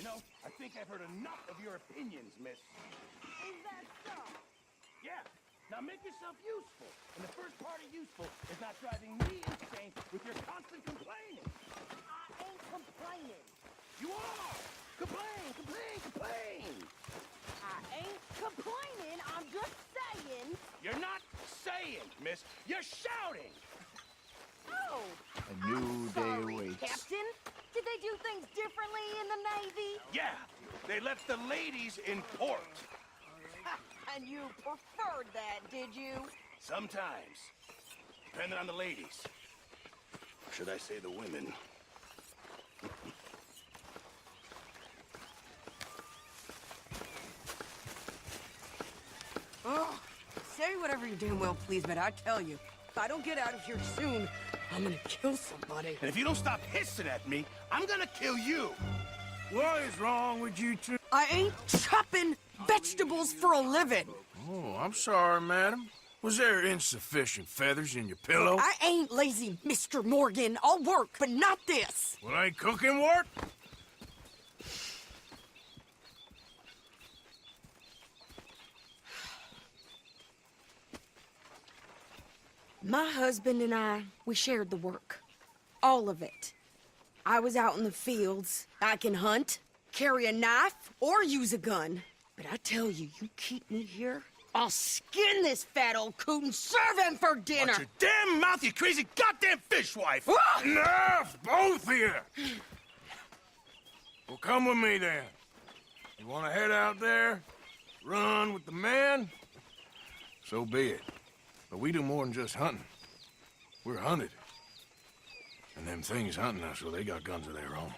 You know, I think I've heard enough of your opinions, miss. Is that so? Yeah. Now make yourself useful. And the first part of useful is not driving me insane with your constant complaining. I ain't complaining. You are! Complain, complain, complain! I ain't complaining. I'm just saying. You're not saying, miss. You're shouting! Oh! A new day Sorry, awaits. Captain. Did they do things differently in the Navy? Yeah, they left the ladies in port. And you preferred that, did you? Sometimes. Depending on the ladies. Or should I say the women? Oh, say whatever you damn well please, but I tell you, if I don't get out of here soon, I'm gonna kill somebody. And if you don't stop hissing at me, I'm gonna kill you. What is wrong with you two? I ain't chopping vegetables for a living. Oh, I'm sorry, madam. Was there insufficient feathers in your pillow? I ain't lazy, Mr. Morgan. I'll work, but not this. Well, ain't cooking work? My husband and I, we shared the work. All of it. I was out in the fields. I can hunt, carry a knife, or use a gun. But I tell you, you keep me here, I'll skin this fat old coot and serve him for dinner. Watch your damn mouth, you crazy goddamn fishwife! Ah! Enough, both of you! Well, come with me then. You want to head out there, run with the men? So be it. But we do more than just hunting. We're hunted. And them things hunting us, so they got guns of their own.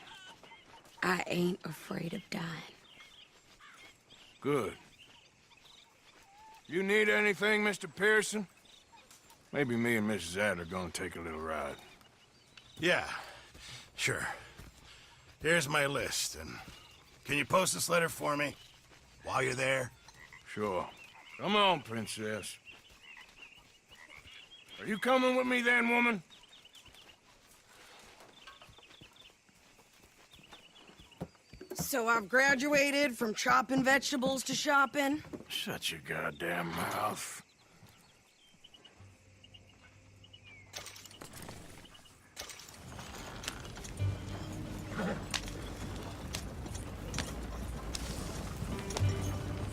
I ain't afraid of dying. Good. You need anything, Mr. Pearson? Maybe me and Mrs. Adler are gonna take a little ride. Yeah, sure. Here's my list, and can you post this letter for me while you're there? Sure. Come on, princess. Are you coming with me then, woman? So I've graduated from chopping vegetables to shopping? Shut your goddamn mouth.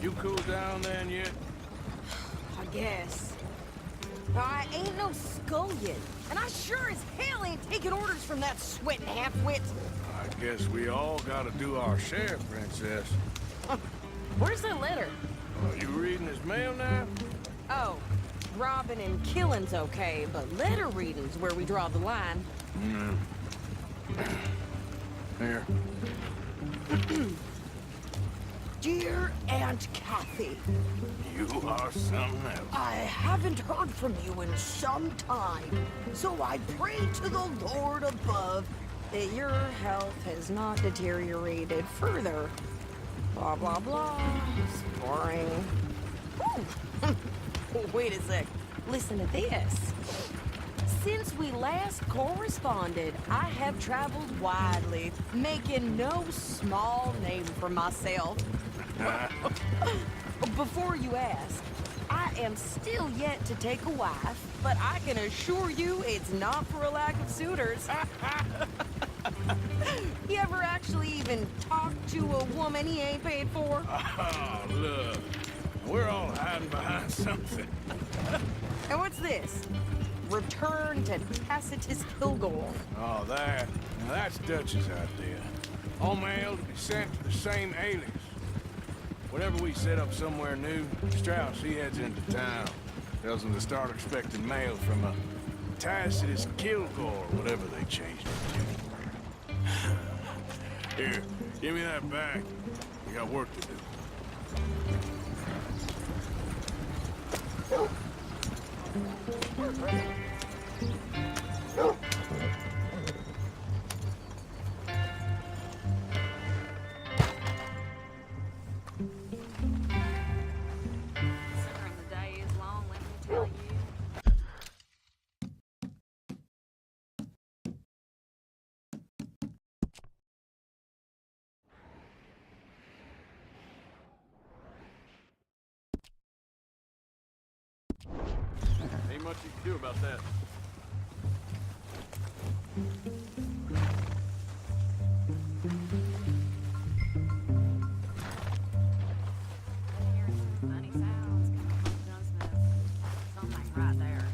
You cool down then yet? I guess. I ain't no scullion, and I sure as hell ain't taking orders from that sweating half-wit. I guess we all gotta do our share, princess. Where's the letter? Are you reading his mail now? Oh, robbing and killing's okay, but letter reading's where we draw the line. Here. Dear Aunt Kathy, You are something else. I haven't heard from you in some time, so I pray to the Lord above that your health has not deteriorated further. Blah, blah, blah. It's boring. Ooh. Wait a sec. Listen to this. Since we last corresponded, I have traveled widely, making no small name for myself. Before you ask, I I am still yet to take a wife, but I can assure you it's not for a lack of suitors. You ever actually even talk to a woman he ain't paid for? Oh, look. We're all hiding behind something. And what's this? Return to Tacitus Kilgore. Oh, that. Now that's Dutch's idea. All mail to be sent to the same alias. Whenever we set up somewhere new, Strauss, he heads into town. Tells them to start expecting mail from a Tacitus Kilgore, whatever they changed it to. Here, give me that back. We got work to do. Considering the day is long, let me tell you. Ain't much you can do about that. Hearing some funny sounds coming from the gunsmith. Something right there.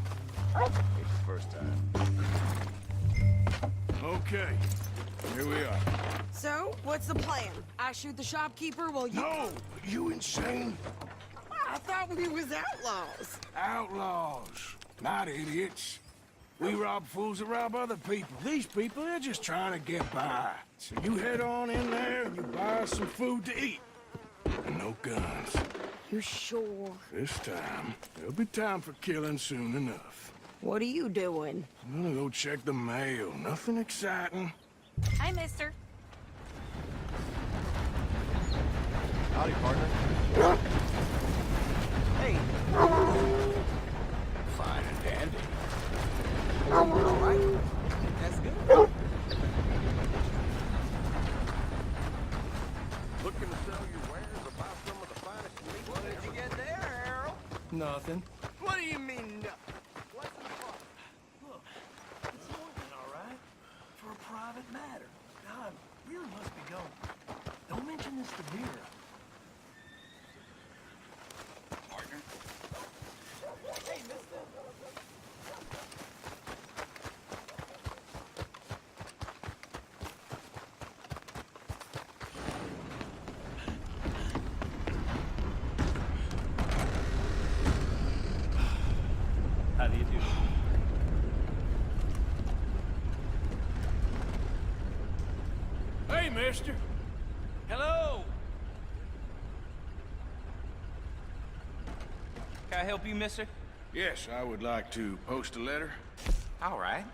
Ain't the first time. Okay, here we are. So, what's the plan? I shoot the shopkeeper while you... No! You insane? I thought we was outlaws. Outlaws, not idiots. We rob fools that rob other people. These people, they're just trying to get by. So you head on in there and you buy us some food to eat. And no guns. You sure? This time, there'll be time for killing soon enough. What are you doing? I'm gonna go check the mail. Nothing exciting. Hey, mister. Howdy, partner. Hey. Fine and dandy. All right. That's good. Looking to sell your wares or buy some of the finest meat? What did you get there, Harold? Nothing. What do you mean, no? What's the problem? Look, it's more than all right. For a private matter. God, really must be going. Don't mention this to Vera. Partner? Hey, mister. How do you do? Hey, mister. Hello! Can I help you, mister? Yes, I would like to post a letter. All right.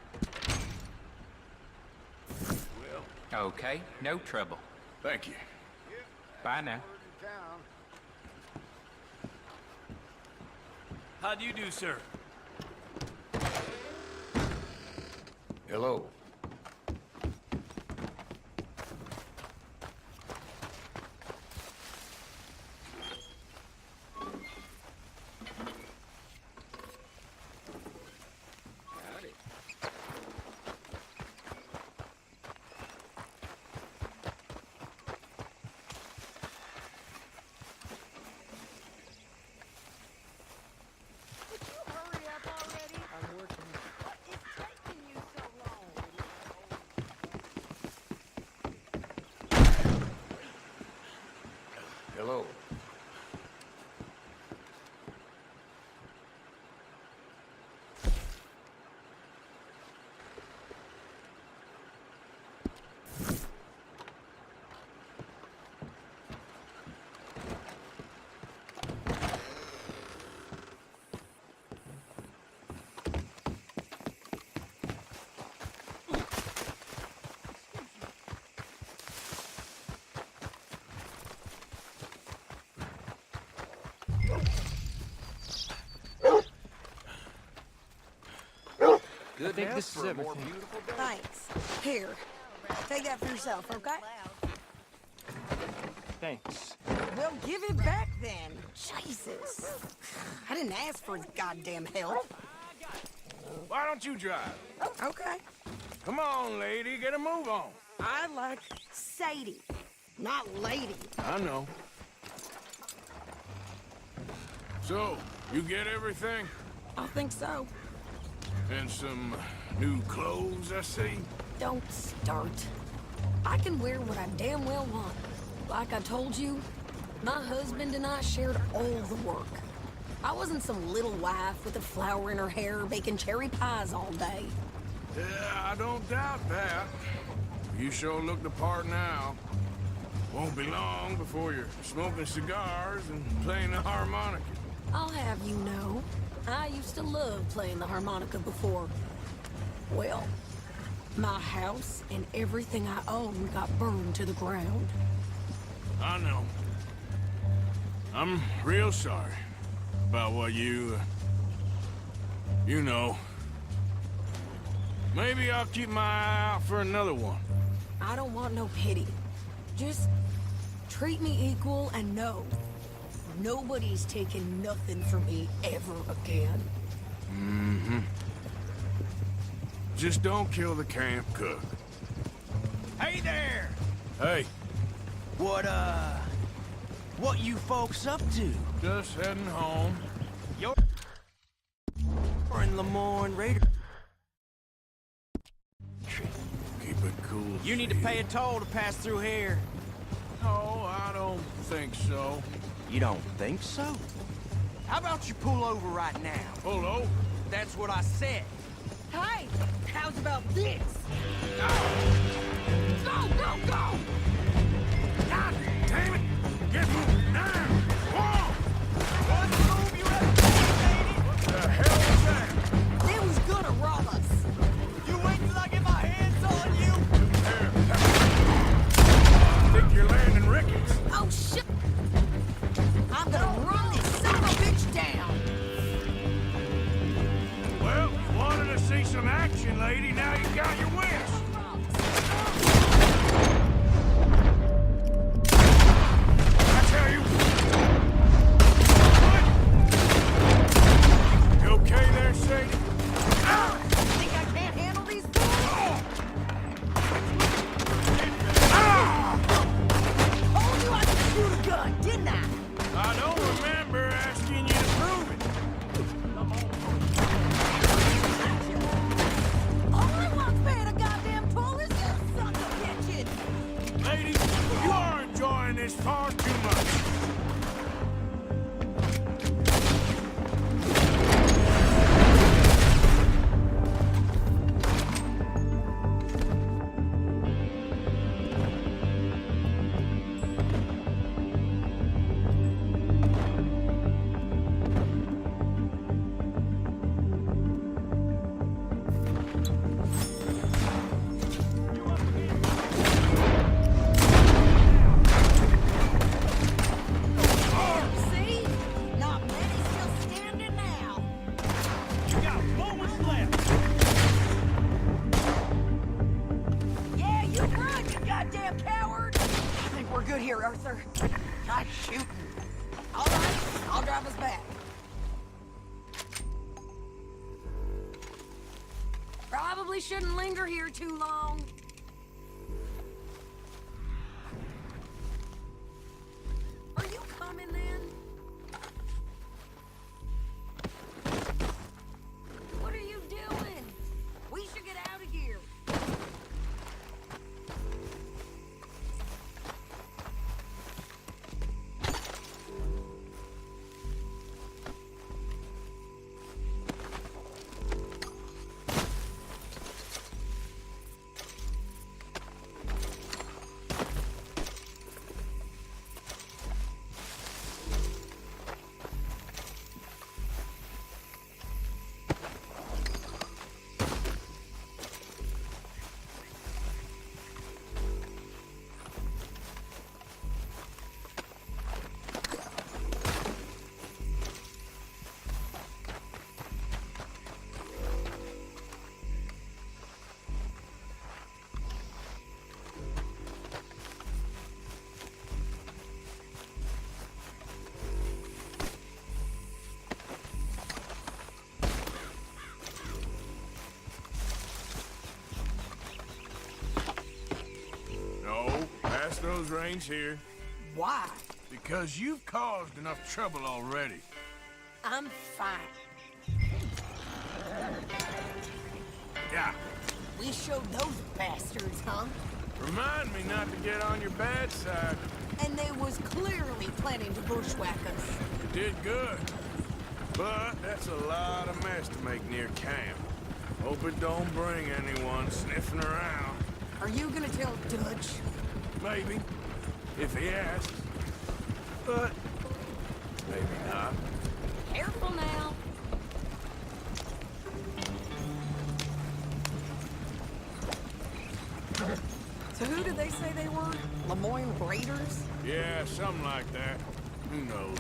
Okay, no trouble. Thank you. Bye now. How do you do, sir? Hello. Would you hurry up already? I'm working. What is taking you so long? Hello. I think this is everything. Thanks. Here. Take that for yourself, okay? Thanks. Well, give it back then. Jesus. I didn't ask for his goddamn help. Why don't you drive? Okay. Come on, lady, get a move on. I like Sadie, not lady. I know. So, you get everything? I think so. And some new clothes, I see? Don't start. I can wear what I damn well want. Like I told you, my husband and I shared all the work. I wasn't some little wife with a flower in her hair baking cherry pies all day. Yeah, I don't doubt that. You sure look the part now. Won't be long before you're smoking cigars and playing the harmonica. I'll have you know, I used to love playing the harmonica before. Well, my house and everything I owned got burned to the ground. I know. I'm real sorry about what you know. Maybe I'll keep my eye out for another one. I don't want no pity. Just treat me equal and know nobody's taking nothing from me ever again. Mm-hmm. Just don't kill the camp cook. Hey there! Hey, What you folks up to? just heading home. You're in Lemoyne Raider. Keep it cool. You need to pay a toll to pass through here. No, I don't think so. You don't think so? How about you pull over right now? Pull over. That's what I said. Hey, how's about this? Go, go, go! God damn it! Get moving now! Whoa! What move you representing? What the hell was that? They was gonna rob us. You wait till I get my hands on you? I think you're landing rickets. Oh, shit! I'm gonna run this son of a bitch down. Well, you wanted to see some action, lady. Now you got your wish. I tell you. What? You okay there, Sadie? Think I can't handle these fools? Told you I could shoot a gun, didn't I? I don't remember asking you to prove it. All I want's paying a goddamn toll is you son of a bitches. Lady, you are enjoying this far too much. See? Not many still standing now. You got moments left. Yeah, you run, you goddamn coward! I think we're good here, Arthur. Nice shooting. All right, I'll drive us back. Probably shouldn't linger here too long. Are you coming then? What are you doing? We should get out of here. those reins here. Why? Because you've caused enough trouble already. I'm fine. Yeah. We showed those bastards, huh? Remind me not to get on your bad side. And they was clearly planning to bushwhack us. You did good. But that's a lot of mess to make near camp. Hope it don't bring anyone sniffing around. Are you gonna tell Dutch? Maybe. If he asks. But maybe not. Careful now. So who did they say they were? Lemoyne Raiders? Yeah, something like that. Who knows?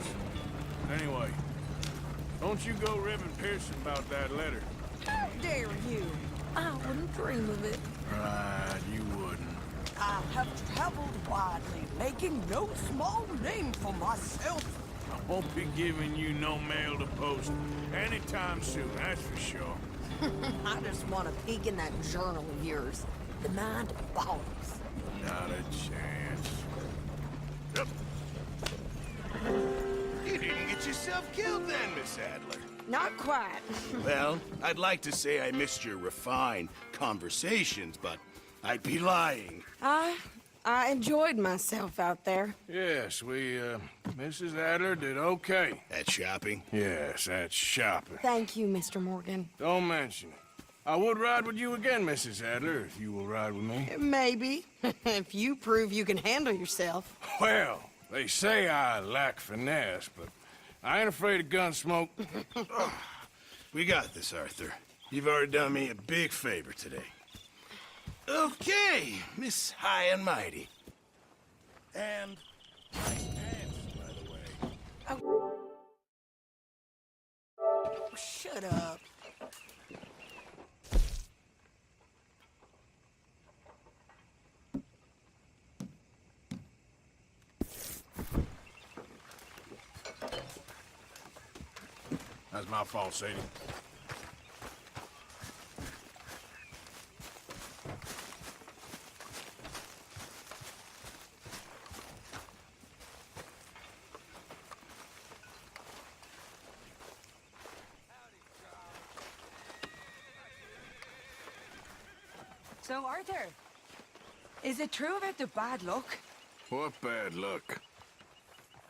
Anyway, don't you go ribbing Pearson about that letter. How dare you? I wouldn't dream of it. Right, you wouldn't. I have traveled widely, making no small name for myself. I won't be giving you no mail to post anytime soon, that's for sure. I just want to peek in that journal of yours. The mind boggles. Not a chance. Yep. You didn't get yourself killed then, Miss Adler. Not quite. Well, I'd like to say I missed your refined conversations, but I'd be lying. I enjoyed myself out there. Yes, Mrs. Adler did okay. At shopping? Yes, that's shopping. Thank you, Mr. Morgan. Don't mention it. I would ride with you again, Mrs. Adler, if you will ride with me. Maybe. If you prove you can handle yourself. Well, they say I lack finesse, but I ain't afraid of gun smoke. We got this, Arthur. You've already done me a big favor today. Okay, Miss High and Mighty. And nice pants, by the way. Oh, shut up. That's my fault, Sadie. So, Arthur, is it true about the bad luck? What bad luck?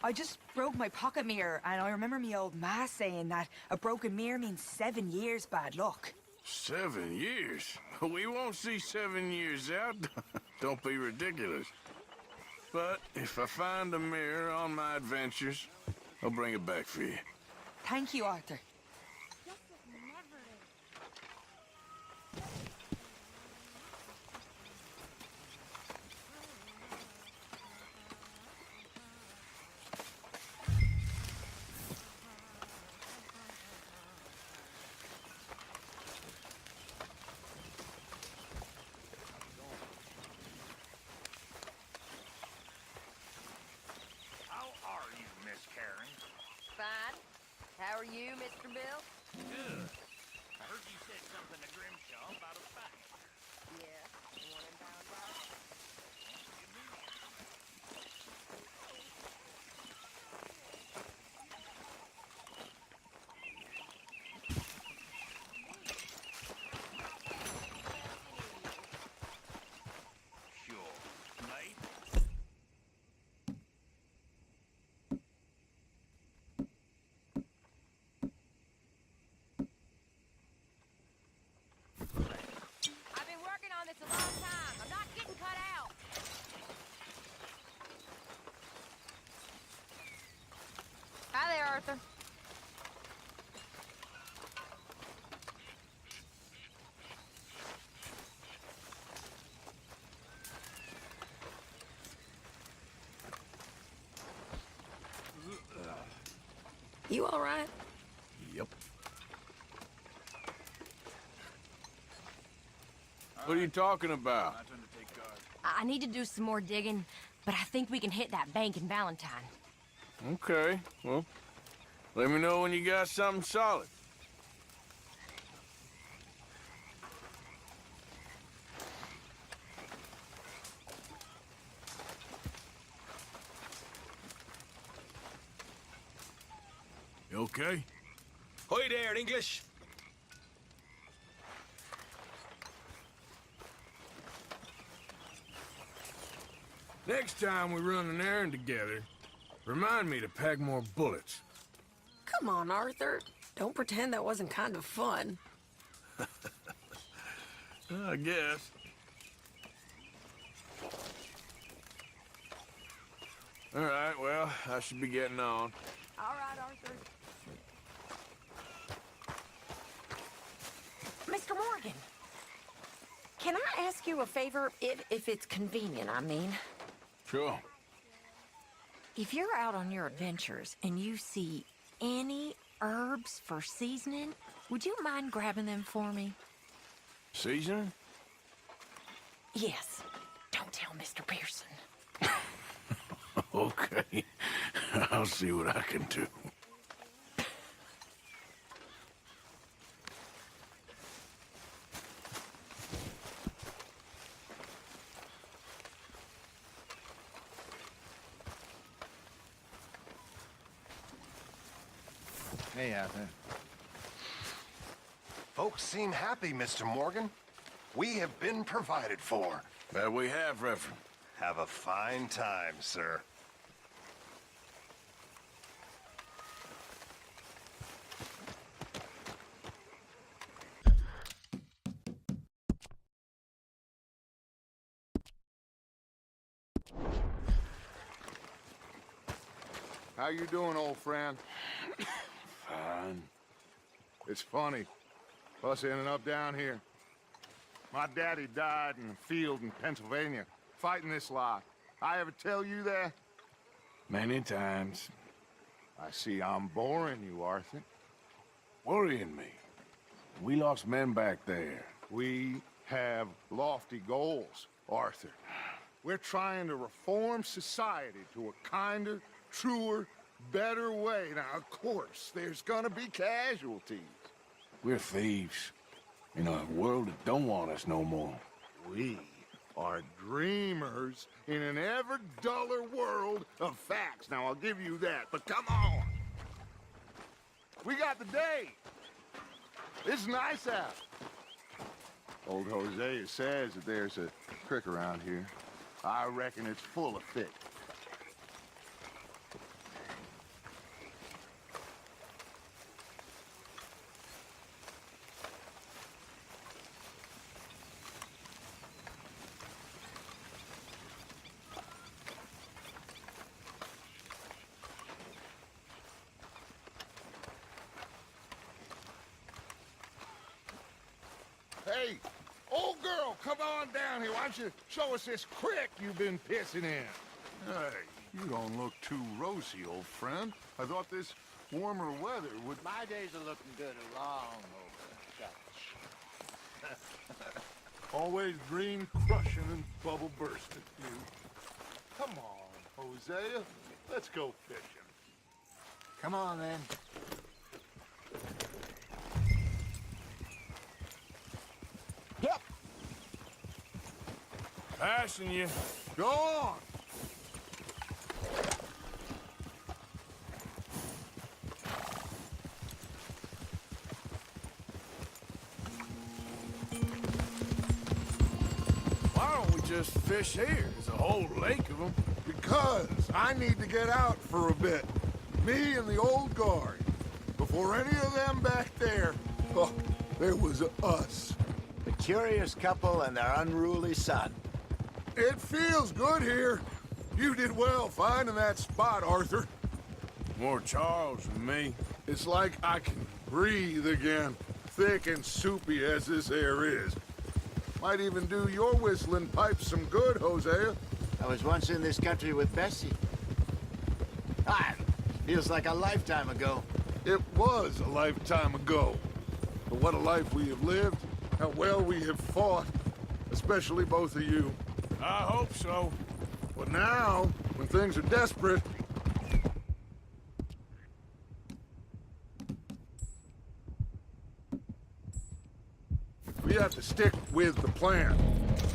I just broke my pocket mirror, and I remember me old ma saying that a broken mirror means 7 years bad luck. 7 years? We won't see 7 years out. Don't be ridiculous. But if I find a mirror on my adventures, I'll bring it back for you. Thank you, Arthur. How are you, Miss Karen? Fine. How are you, Mr. Bill? Good. I heard you said something to Grimshaw about a fight. Yeah, the one in downtown. Sure. Mate? I've been working on this a long time. I'm not getting cut out. Hi there, Arthur. You all right? Yep. What are you talking about? I need to do some more digging, but I think we can hit that bank in Valentine. Okay, well, let me know when you got something solid. okay? Hoy there, English. Next time we run an errand together, remind me to pack more bullets. Come on, Arthur. Don't pretend that wasn't kind of fun. I guess. All right, well, I should be getting on. All right, Arthur. Mr. Morgan, can I ask you a favor, if it's convenient, I mean? Sure. If you're out on your adventures and you see any herbs for seasoning, would you mind grabbing them for me? Seasoning? Yes. Don't tell Mr. Pearson. Okay. I'll see what I can do. Hey, Arthur. Folks seem happy, Mr. Morgan. We have been provided for. That we have, Reverend. Have a fine time, sir. How you doing, old friend? Fine. It's funny, us ending up down here. My daddy died in a field in Pennsylvania, fighting this lot. I ever tell you that? Many times. I see I'm boring you, Arthur. Worrying me. We lost men back there. We have lofty goals, Arthur. We're trying to reform society to a kinder, truer, better way. Now, of course, there's gonna be casualties. We're thieves. In a world that don't want us no more. We are dreamers in an ever duller world of facts. Now, I'll give you that, but come on. We got the day. It's nice out. Old Hosea says that there's a creek around here. I reckon it's full of fish. Hey, old girl, come on down here. Why don't you show us this creek you've been pissing in? Hey, you don't look too rosy, old friend. I thought this warmer weather would... My days are looking good along over. Always green crushing and bubble bursting, you. Come on, Hosea. Let's go fishing. Come on, then. Yep. Passing you. Go on. Why don't we just fish here? There's a whole lake of them. Because I need to get out for a bit. Me and the old guard. Before any of them back there, oh, there was us. The curious couple and their unruly son. It feels good here. You did well finding that spot, Arthur. More Charles than me. It's like I can breathe again, thick and soupy as this air is. Might even do your whistling pipes some good, Hosea. I was once in this country with Bessie. Ah, feels like a lifetime ago. It was a lifetime ago. But what a life we have lived, how well we have fought, especially both of you. I hope so. But now, when things are desperate, we have to stick with the plan.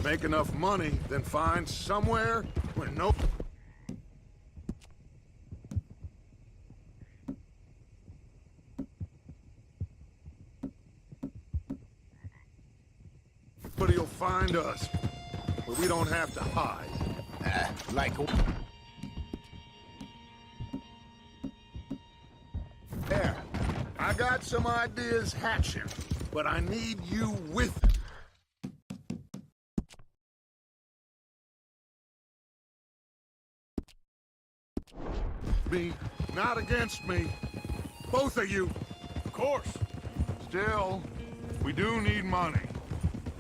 Make enough money, then find somewhere where no... somebody will find us. But we don't have to hide. Like... There. I got some ideas hatching, but I need you with it. Me, not against me. Both of you. Of course. Still, we do need money.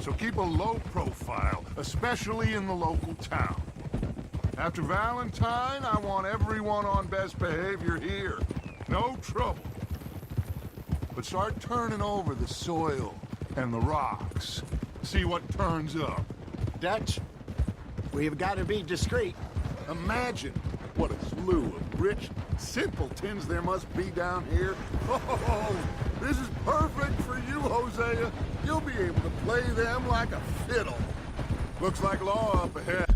So keep a low profile, especially in the local town. After Valentine, I want everyone on best behavior here. No trouble. But start turning over the soil and the rocks. See what turns up. Dutch, we've got to be discreet. Imagine what a slew of rich simpletons there must be down here. Oh, this is perfect for you, Hosea. You'll be able to play them like a fiddle. Looks like law up ahead.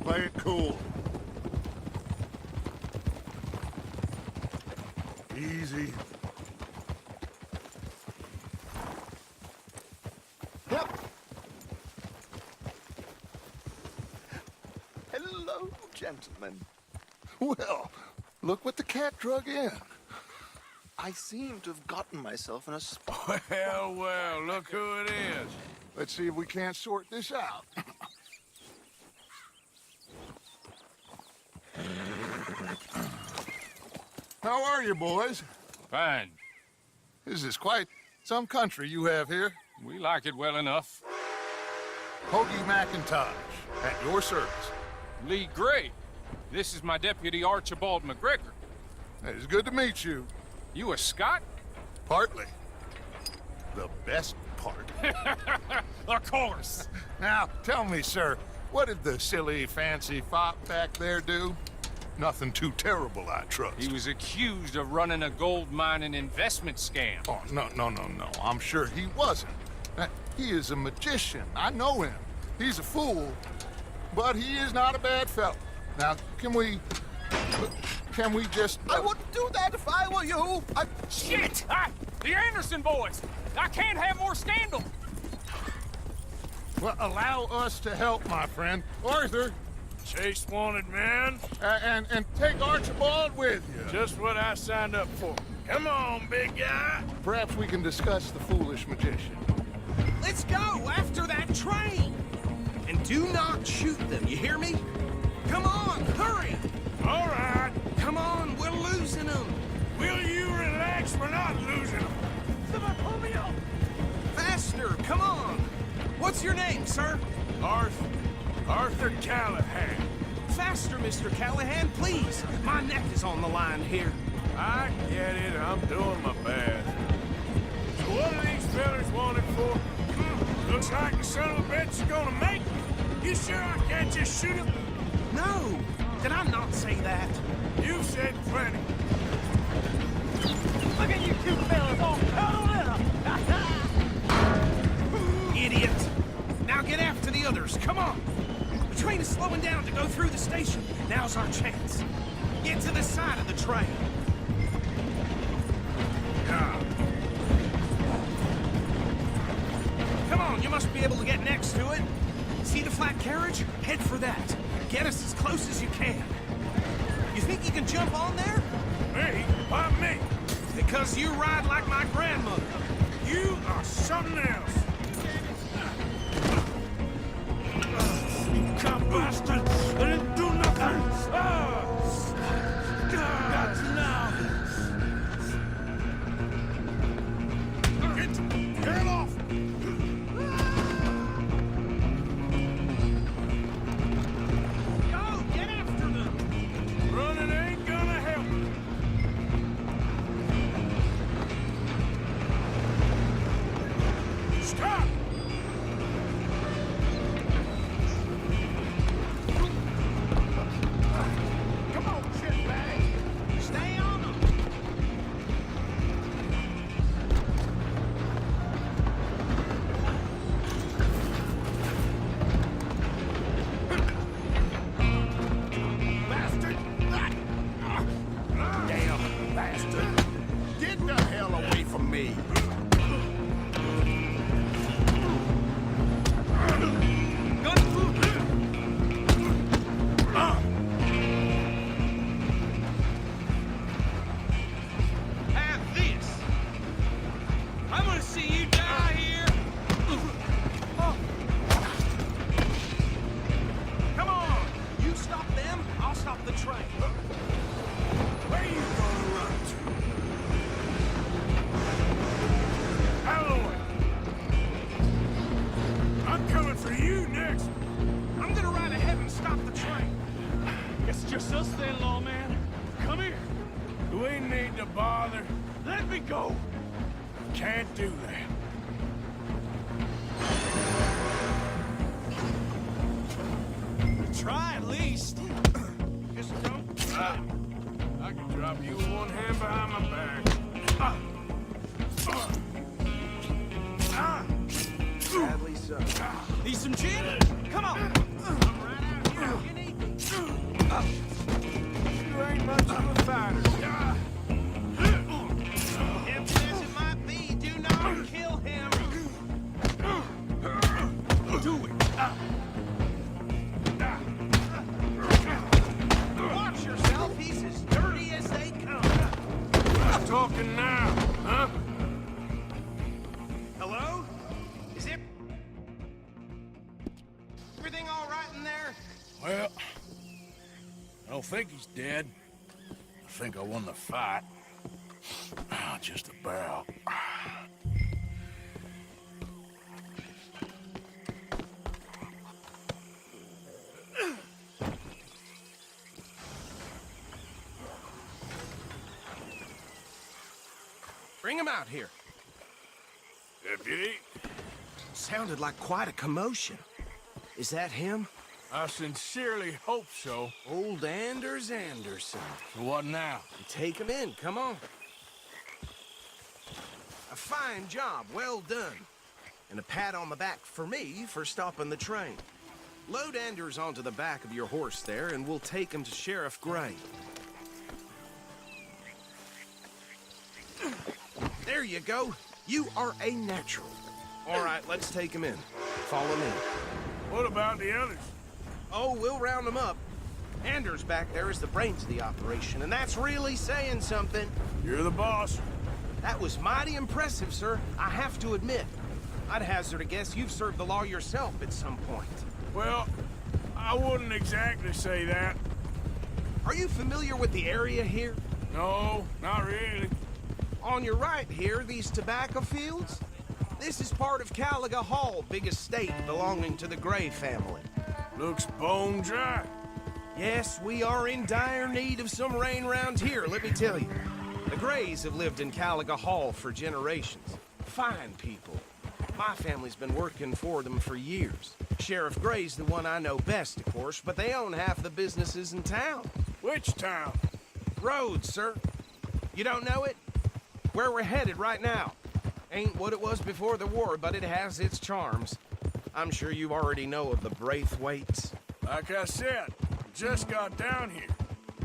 Play it cool. Easy. Yep. Hello, gentlemen. Well, look what the cat drug in. I seem to have gotten myself in a spot. Well, look who it is. Let's see if we can't sort this out. How are you, boys? Fine. This is quite some country you have here. We like it well enough. Hoagie McIntosh, at your service. Lee Gray. This is my deputy Archibald McGregor. It's good to meet you. You a Scot? Partly. The best part. Of course. Now, tell me, sir, what did the silly, fancy fop back there do? Nothing too terrible, I trust. He was accused of running a gold mining investment scam. Oh, no. I'm sure he wasn't. He is a magician. I know him. He's a fool, but he is not a bad fellow. Now, can we just... I wouldn't do that if I were you. Shit! The Anderson boys! I can't have more scandal! Well, allow us to help, my friend. Arthur! Chase wanted man. And take Archibald with you. Just what I signed up for. Come on, big guy. Perhaps we can discuss the foolish magician. Let's go after that train. And do not shoot them, you hear me? Come on, hurry. All right. Come on, we're losing them. Will you relax? We're not losing them. Somebody pull me up. Faster, come on. What's your name, sir? Arthur Callahan. Faster, Mr. Callahan, please. My neck is on the line here. I get it. I'm doing my best. So what are these fellas wanted for? Looks like the son of a bitch is gonna make me. You sure I can't just shoot him? No. Did I not say that? You said plenty. Look at you two fellas all cuddled up! Idiot. Now get after the others. Come on. The train is slowing down to go through the station. Now's our chance. Get to the side of the train. Come on, you must be able to get next to it. See the flat carriage? Head for that. Get us as close as you can. You think you can jump on there? Me? Why me? Because you ride like my grandmother. You are something else. You cop bastard! I didn't do nothing! Got you now! Get off! Go, get after them! Running ain't gonna help. of me! Have this! I'm gonna see you die here! Come on! You stop them, I'll stop the train. Where you gonna run to? Alloy! I'm coming for you next! I'm gonna ride ahead and stop the train. It's just us then, lawman. Come here. Do we need to bother? Let me go. Can't do that. Try at least. Just don't try. I can drop you with one hand behind my back. Sadly so. Need some gin? Come on. I'm right out here. You need me. You ain't much of a fighter. Tempting as it might be, do not kill him. Do it. Watch yourself. He's as dirty as they come. Who's talking now, huh? Hello? Is it everything all right in there? Well, I don't think he's dead. I think I won the fight. Just about. Bring him out here. Deputy, Sounded like quite a commotion. Is that him? I sincerely hope so. Old Anders Anderson. So what now? Take him in, come on. A fine job, well done. And a pat on the back for me for stopping the train. Load Anders onto the back of your horse there, and we'll take him to Sheriff Gray. There you go. You are a natural. All right, let's take him in. Follow me. What about the others? Oh, we'll round them up. Anders back there is the brains of the operation, and that's really saying something. You're the boss. That was mighty impressive, sir. I have to admit. I'd hazard a guess you've served the law yourself at some point. Well, I wouldn't exactly say that. Are you familiar with the area here? No, not really. On your right here, these tobacco fields? This is part of Caliga Hall, big estate belonging to the Gray family. Looks bone dry. Yes, we are in dire need of some rain round here, let me tell you. The Grays have lived in Caliga Hall for generations. Fine people. My family's been working for them for years. Sheriff Gray's the one I know best, of course, but they own half the businesses in town. Which town? Rhodes, sir. You don't know it? Where we're headed right now. Ain't what it was before the war, but it has its charms. I'm sure you already know of the Braithwaites. Like I said, just got down here.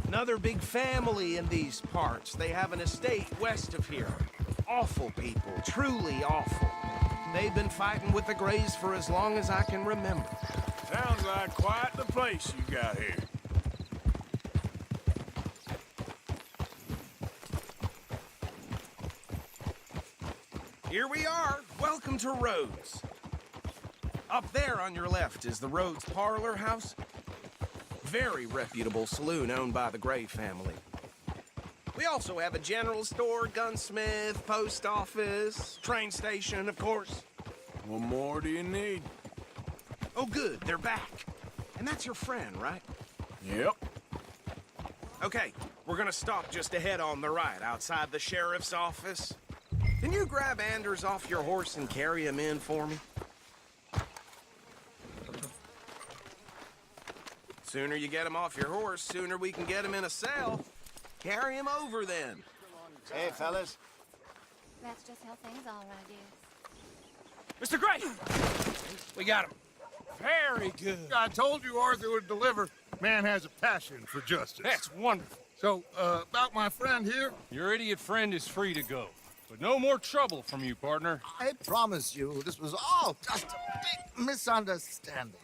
Another big family in these parts. They have an estate west of here. Awful people, truly awful. They've been fighting with the Grays for as long as I can remember. Sounds like quite the place you got here. Here we are. Welcome to Rhodes. Up there on your left is the Rhodes Parlor House. Very reputable saloon owned by the Gray family. We also have a general store, gunsmith, post office, train station, of course. What more do you need? Oh, good. They're back. And that's your friend, right? Yep. Okay, we're gonna stop just ahead on the right, outside the sheriff's office. Can you grab Anders off your horse and carry him in for me? Sooner you get him off your horse, sooner we can get him in a cell. Carry him over, then. Hey, fellas. That's just how things are, I guess. Mr. Gray! We got him. Very good. I told you Arthur would deliver. Man has a passion for justice. That's wonderful. So, about my friend here? Your idiot friend is free to go. but no more trouble from you, partner. I promise you, this was all just a big misunderstanding.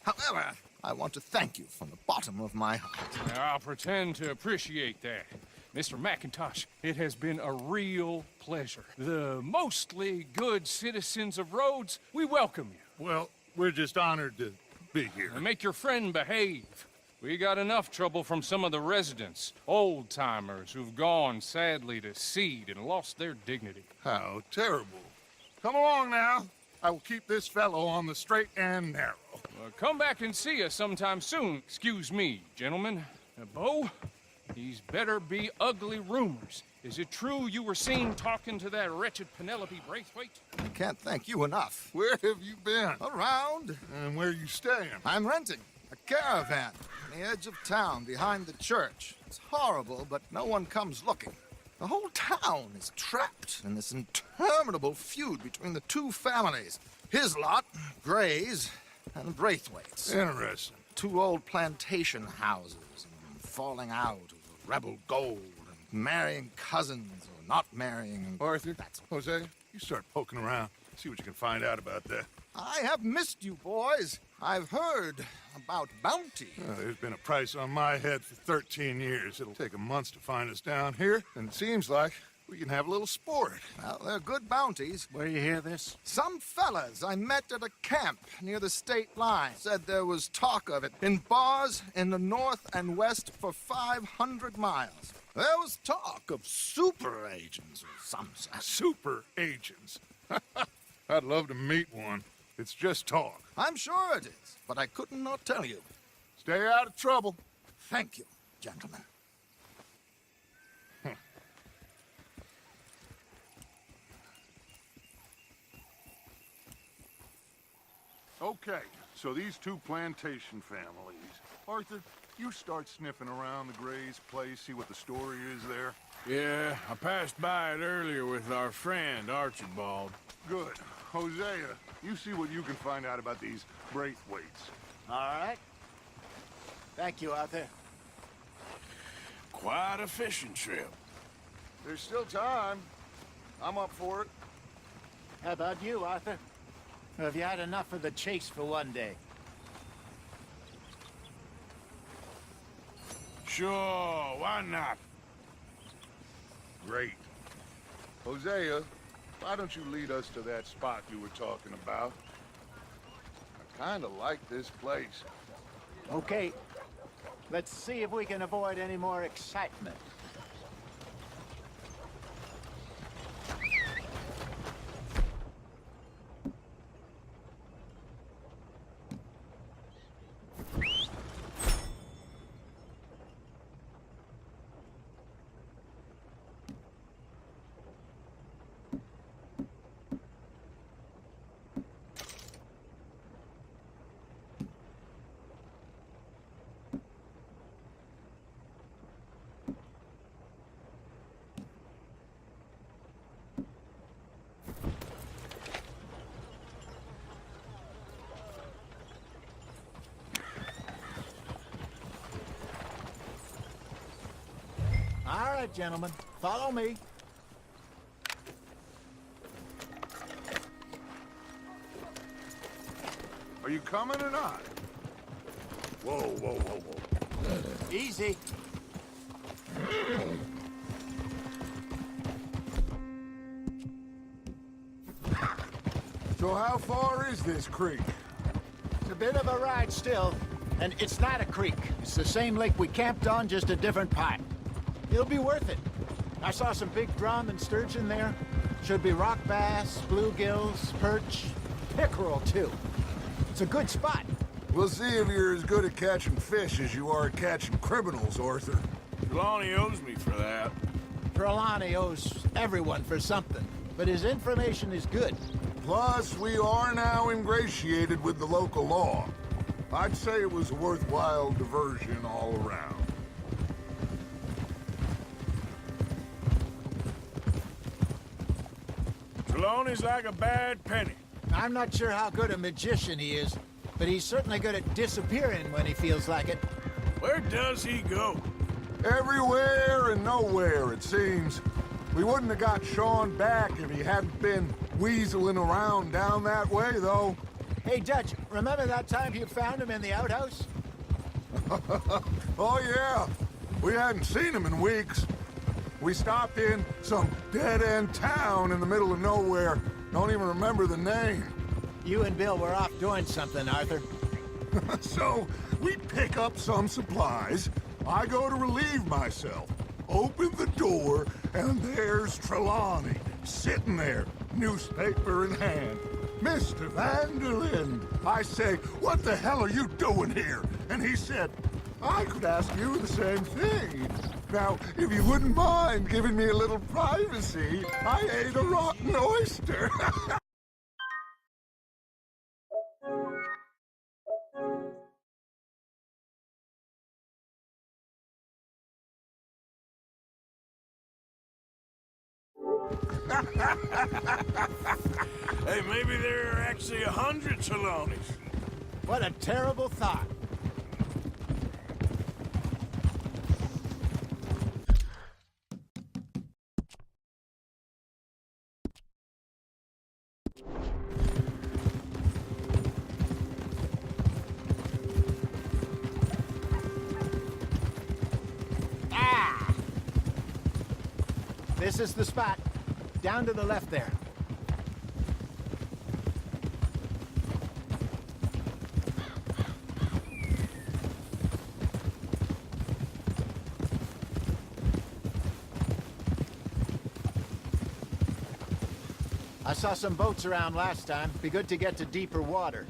However, I want to thank you from the bottom of my heart. I'll pretend to appreciate that. Mr. McIntosh, it has been a real pleasure. The mostly good citizens of Rhodes, we welcome you. Well, we're just honored to be here. And make your friend behave. We got enough trouble from some of the residents, old-timers who've gone, sadly, to seed and lost their dignity. How terrible. Come along now. I will keep this fellow on the straight and narrow. Come back and see us sometime soon. Excuse me, gentlemen. Bo, these better be ugly rumors. Is it true you were seen talking to that wretched Penelope Braithwaite? I can't thank you enough. Where have you been? Around. And where are you staying? I'm renting a caravan on the edge of town behind the church. It's horrible, but no one comes looking. The whole town is trapped in this interminable feud between the two families. His lot, Gray's, and Braithwaite's. Interesting. Two old plantation houses, and falling out over rebel gold, and marrying cousins or not marrying. And Arthur, Jose, you start poking around. See what you can find out about that. I have missed you, boys. I've heard about bounty. There's been a price on my head for 13 years. It'll take 'em months to find us down here, and it seems like we can have a little sport. Well, they're good bounties. Where you hear this? Some fellas I met at a camp near the state line said there was talk of it in bars in the north and west for 500 miles. There was talk of super agents or some such. Super agents. I'd love to meet one. It's just talk. I'm sure it is, but I couldn't not tell you. Stay out of trouble. Thank you, gentlemen. Okay, so these two plantation families. Arthur, you start sniffing around the Gray's place, see what the story is there. Yeah, I passed by it earlier with our friend, Archibald. Good. Hosea, you see what you can find out about these Braithwaites. All right. Thank you, Arthur. Quite a fishing trip. There's still time. I'm up for it. How about you, Arthur? Or have you had enough of the chase for one day? Sure, why not? Great. Hosea, why don't you lead us to that spot you were talking about? I kind of like this place. Okay. Let's see if we can avoid any more excitement. All right, gentlemen, follow me. Are you coming or not? Whoa, whoa, whoa, whoa. Easy. So how far is this creek? It's a bit of a ride still, and it's not a creek. It's the same lake we camped on, just a different pipe. It'll be worth it. I saw some big drum and sturgeon there. Should be rock bass, bluegills, perch, pickerel too. It's a good spot. We'll see if you're as good at catching fish as you are at catching criminals, Arthur. Trelawney owes me for that. Trelawney owes everyone for something, but his information is good. Plus, we are now ingratiated with the local law. I'd say it was a worthwhile diversion all around. Trelawney's like a bad penny. I'm not sure how good a magician he is, but he's certainly good at disappearing when he feels like it. Where does he go? Everywhere and nowhere, it seems. We wouldn't have got Sean back if he hadn't been weaseling around down that way, though. Hey, Dutch, remember that time you found him in the outhouse? Oh, yeah. We hadn't seen him in weeks. We stopped in some dead-end town in the middle of nowhere. Don't even remember the name. You and Bill were off doing something, Arthur. So, we pick up some supplies. I go to relieve myself. Open the door, and there's Trelawney, sitting there, newspaper in hand. Mr. Vanderlyn. I say, what the hell are you doing here? And he said, I could ask you the same thing. Now, if you wouldn't mind giving me a little privacy, I ate a rotten oyster. Hey, maybe there are actually 100 Trelawneys. What a terrible thought. Ah! This is the spot. Down to the left there. I saw some boats around last time. Be good to get to deeper water.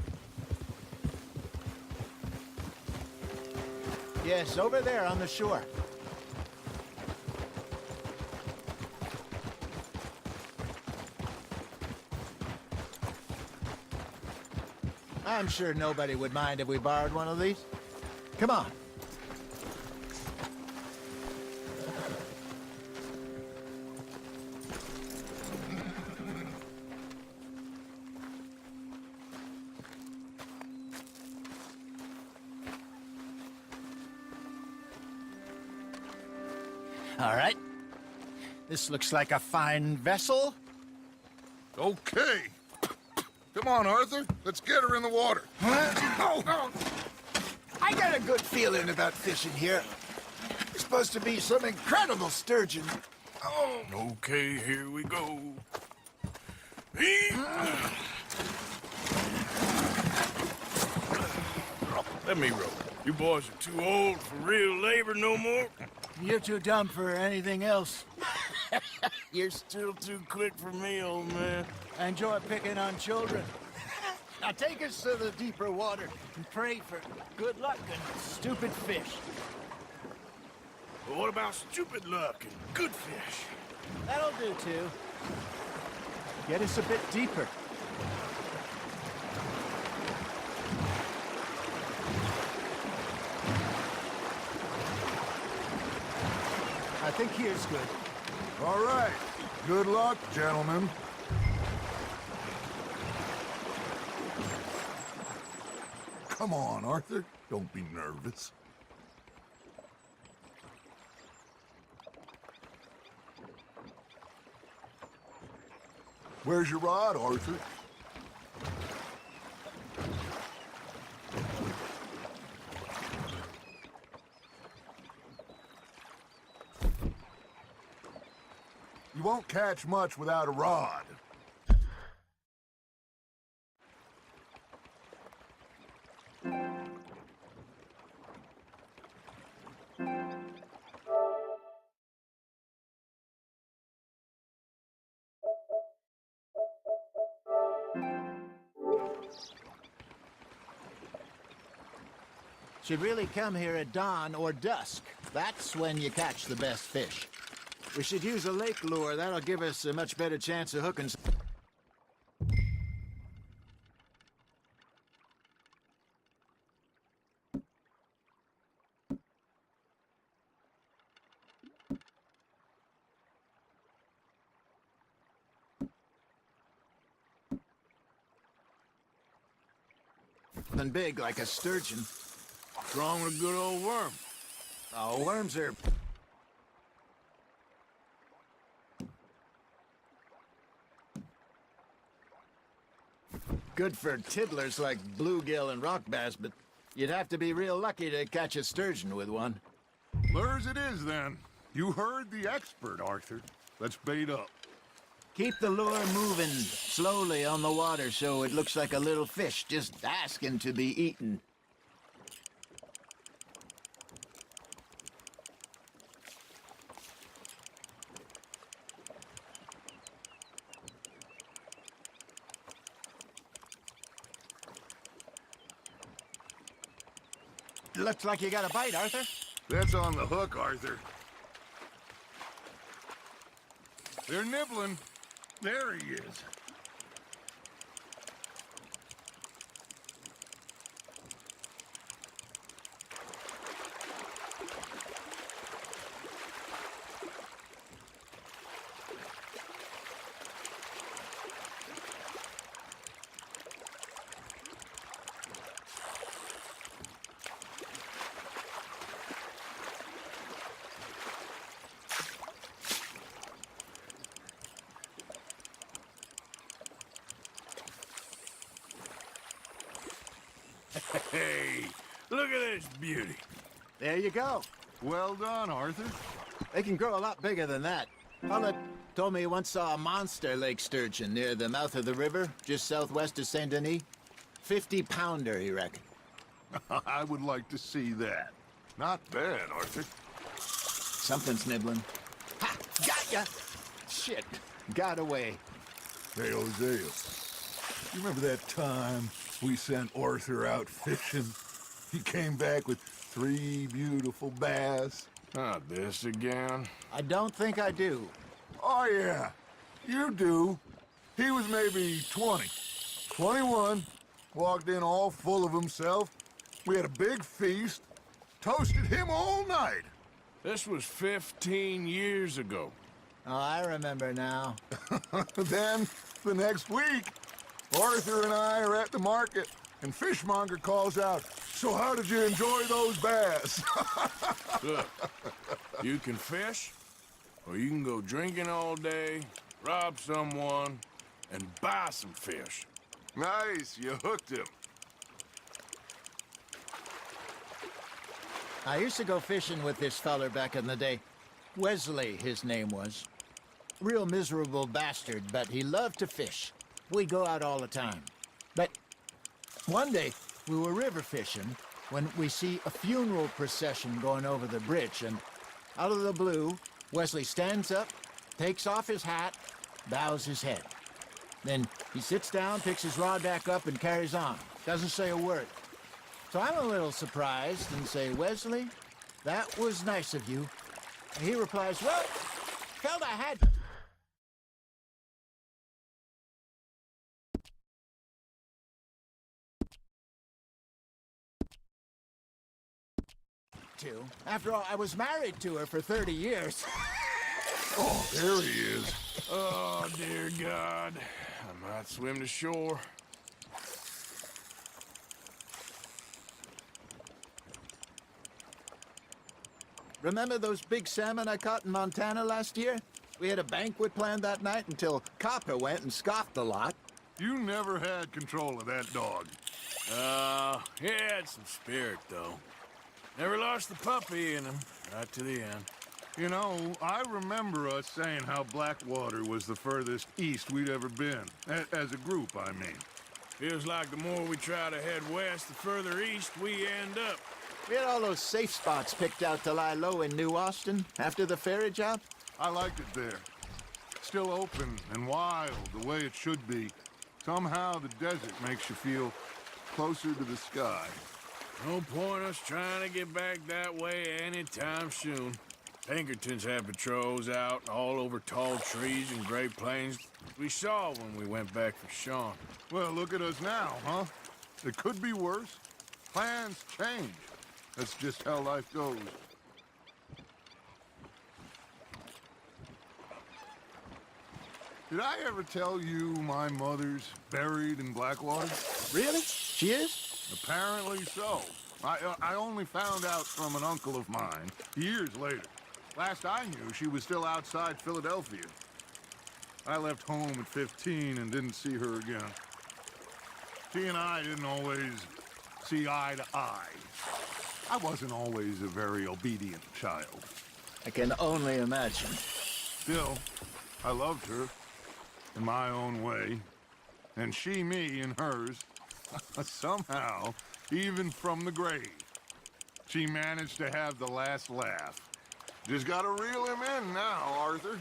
Yes, over there on the shore. I'm sure nobody would mind if we borrowed one of these. Come on. All right. This looks like a fine vessel. Okay. Come on, Arthur. Let's get her in the water. Oh. I got a good feeling about fishing here. It's supposed to be some incredible sturgeon. Oh. Okay, here we go. Let me row. You boys are too old for real labor no more. You're too dumb for anything else. You're still too quick for me, old man. I enjoy picking on children. Now take us to the deeper water and pray for good luck and stupid fish. But what about stupid luck and good fish? That'll do, too. Get us a bit deeper. I think here's good. All right. Good luck, gentlemen. Come on, Arthur. Don't be nervous. Where's your rod, Arthur? You won't catch much without a rod. Should really come here at dawn or dusk. That's when you catch the best fish. We should use a lake lure. That'll give us a much better chance of hooking. Something big like a sturgeon. Strong with a good old worm. Oh, worms are... Good for tiddlers like bluegill and rock bass, but you'd have to be real lucky to catch a sturgeon with one. Lures it is, then. You heard the expert, Arthur. Let's bait up. Keep the lure moving slowly on the water so it looks like a little fish just asking to be eaten. Looks like you got a bite, Arthur. That's on the hook, Arthur. They're nibbling. There he is. Hey, look at this beauty. There you go. Well done, Arthur. They can grow a lot bigger than that. Paula told me he once saw a monster lake sturgeon near the mouth of the river, just southwest of Saint Denis. 50-pounder, he reckoned. I would like to see that. Not bad, Arthur. Something's nibbling. Ha! Got ya! Shit. Got away. Hey, Hosea. You remember that time we sent Arthur out fishing? He came back with 3 beautiful bass. Not this again. I don't think I do. Oh, yeah. You do. He was maybe 20. 21. Walked in all full of himself. We had a big feast. Toasted him all night. This was 15 years ago. Oh, I remember now. Then, the next week, Arthur and I are at the market, and Fishmonger calls out, "So how did you enjoy those bass?" Look, you can fish, or you can go drinking all day, rob someone, and buy some fish. Nice, you hooked him. I used to go fishing with this feller back in the day. Wesley, his name was. Real miserable bastard, but he loved to fish. We'd go out all the time. But one day, we were river fishing when we see a funeral procession going over the bridge, and out of the blue, Wesley stands up, takes off his hat, bows his head. Then he sits down, picks his rod back up, and carries on. Doesn't say a word. So I'm a little surprised and say, "Wesley, that was nice of you." And he replies, "Well, felt I had to. After all, I was married to her for 30 years. Oh, there he is. Oh, dear God. I might swim to shore. Remember those big salmon I caught in Montana last year? We had a banquet planned that night until Copper went and scoffed a lot. You never had control of that dog. He had some spirit, though. Never lost the puppy in him, right to the end. You know, I remember us saying how Blackwater was the furthest east we'd ever been. As a group, I mean. Feels like the more we try to head west, the further east we end up. We had all those safe spots picked out to lie low in New Austin after the ferry job. I liked it there. Still open and wild, the way it should be. Somehow the desert makes you feel closer to the sky. No point us trying to get back that way anytime soon. Pinkertons had patrols out all over tall trees and Great Plains. We saw when we went back for Sean. Well, look at us now, huh? It could be worse. Plans change. That's just how life goes. Did I ever tell you my mother's buried in Blackwater? Really? She is? Apparently so. I only found out from an uncle of mine years later. Last I knew, she was still outside Philadelphia. I left home at 15 and didn't see her again. He and I didn't always see eye to eye. I wasn't always a very obedient child. I can only imagine. Still, I loved her in my own way, and she me in hers. Somehow, even from the grave, she managed to have the last laugh. Just gotta reel him in now, Arthur.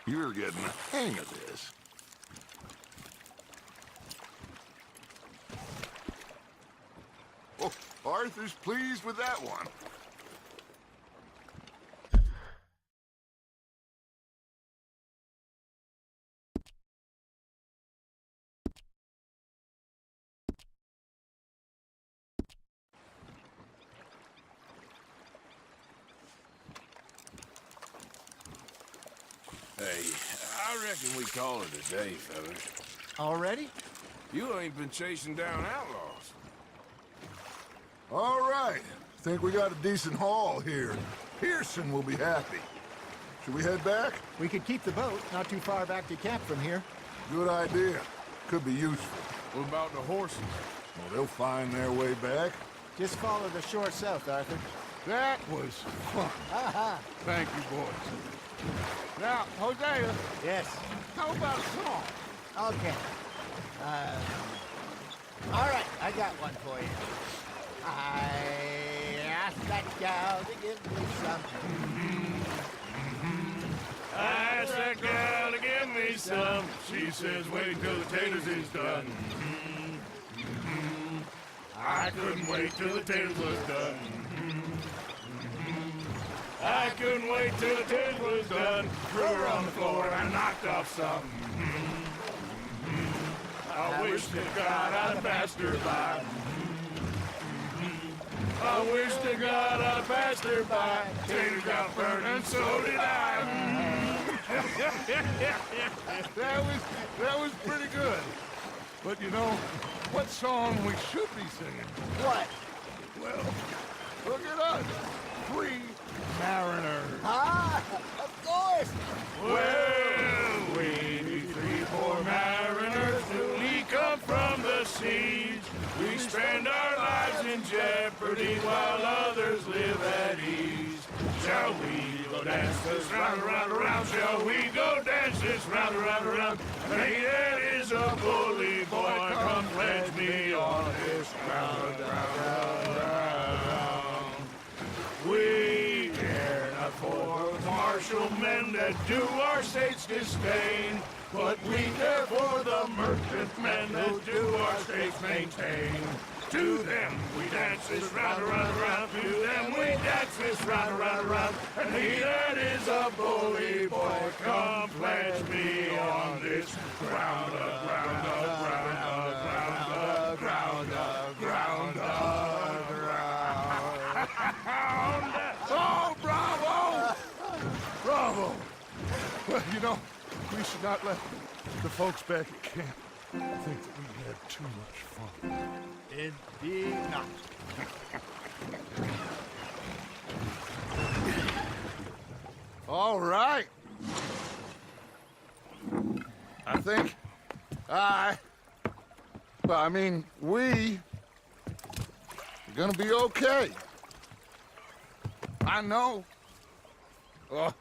You're getting the hang of this. Oh, Arthur's pleased with that one. Hey, I reckon we call it a day, fellas. Already? You ain't been chasing down outlaws. All right. Think we got a decent haul here. Pearson will be happy. Should we head back? We could keep the boat not too far back to camp from here. Good idea. Could be useful. What about the horses? Well, they'll find their way back. Just follow the shore south, Arthur. That was fun. Thank you, boys. Now, Hosea, Yes. how about a song? Okay. All right, I got one for you. I asked that gal to give me some. I asked that gal to give me some. She says, wait till the taters is done. I couldn't wait till the taters was done. I couldn't wait till the taters was done. Threw her on the floor and I knocked off some. I wish to God I'd passed her by. I wish to God I'd passed her by. Taters got burned and so did I. that was pretty good. But you know, what song we should be singing? What? Well, look at us. Free mariners. Ah, of course. Well, we be 3 poor mariners newly come from the siege. We spend our lives in jeopardy while others live at ease. Shall we go dance this round, around, around? Shall we go dance this round, around, around? Hey, that is a bully boy. Come pledge me on this ground, ground. We care not for martial men that do our state's disdain, but we care for the merchant men that do our state's maintain. To them we dance this round, around, around. To them we dance this round, around, around. And he that is a bully boy, come pledge me on this ground, ground, ground, ground, ground, ground, ground. Oh, bravo! Bravo! Well, you know, we should not let the folks back at camp think that we had too much fun. Indeed not. All right. I think we are gonna be okay. I know. I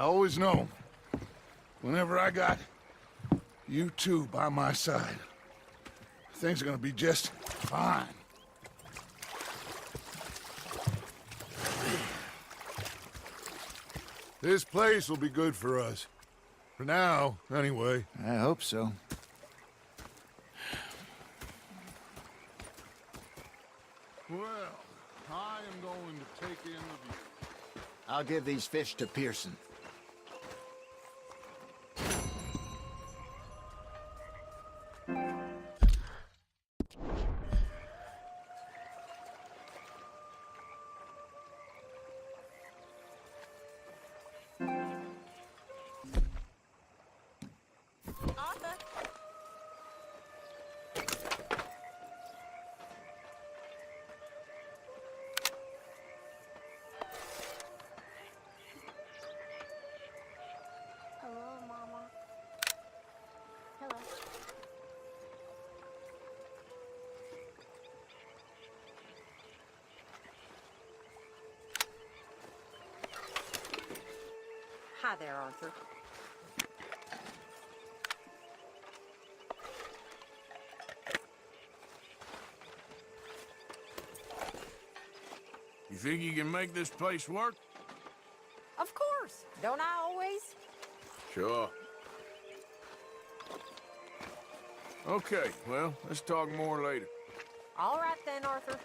always know. Whenever I got you two by my side, things are gonna be just fine. This place will be good for us. For now, anyway. I hope so. Well, I am going to take in the view. I'll give these fish to Pearson. Hi there, Arthur. You think you can make this place work? Of course. Don't I always? Sure. Okay, well, let's talk more later. All right then, Arthur.